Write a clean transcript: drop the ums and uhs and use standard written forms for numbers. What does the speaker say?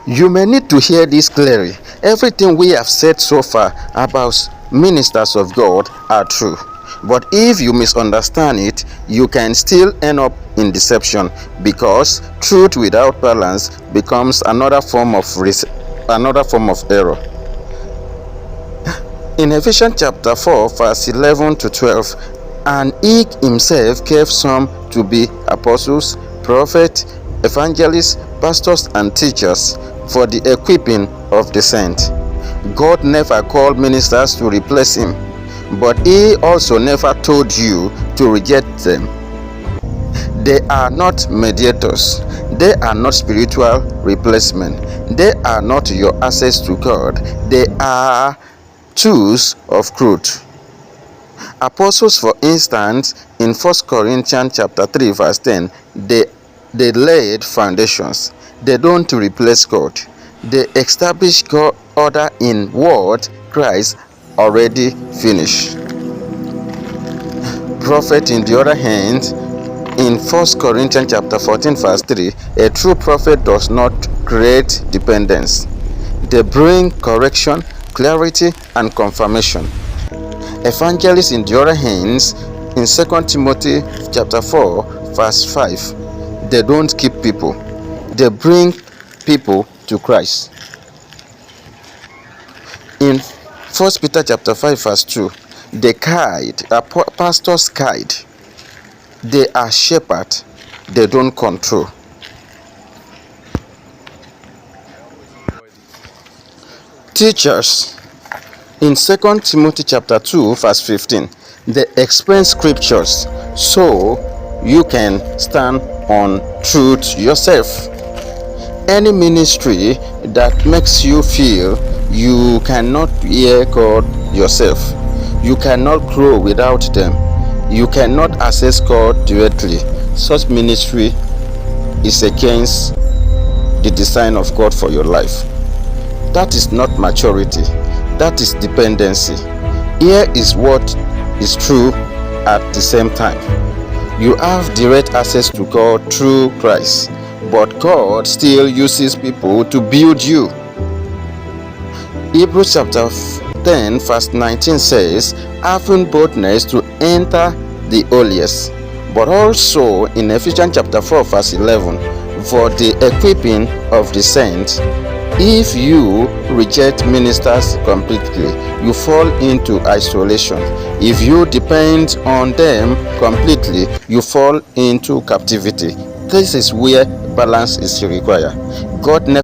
You may need to hear this clearly. Everything we have said so far about ministers of God are true. But if you misunderstand it, you can still end up in deception, because truth without balance becomes another form of error. In Ephesians chapter 4, verse 11 to 12, and he himself gave some to be apostles, prophets, evangelists, pastors, and teachers for the equipping of the saints. God never called ministers to replace him, but he also never told you to reject them. They are not mediators. They are not spiritual replacement. They are not your access to God. They are tools of growth. Apostles, for instance, in 1 Corinthians chapter 3 verse 10, they laid foundations. They don't replace God. They establish God order in what Christ already finished. Prophet, in the other hand, in 1 Corinthians chapter 14 verse 3, a true prophet does not create dependence. They bring correction, clarity, and confirmation. Evangelists, in the other hands, in 2 Timothy chapter 4 verse 5, they don't keep people. They bring people to Christ. In 1 Peter chapter 5 verse 2, they guide, pastors guide. They are shepherds. They don't control. Teachers, in 2 Timothy chapter 2 verse 15, they explain scriptures so you can stand on truth yourself. Any ministry that makes you feel you cannot hear God yourself, you cannot grow without them, you cannot access God directly, such ministry is against the design of God for your life. That is not maturity. That is dependency. Here is what is true at the same time. You have direct access to God through Christ, but God still uses people to build you. Hebrews chapter 10 verse 19 says, having boldness to enter the holiest. But also in Ephesians chapter 4 verse 11, for the equipping of the saints. If you reject ministers completely, you fall into isolation. If you depend on them completely, you fall into captivity. This is where balance is required. God never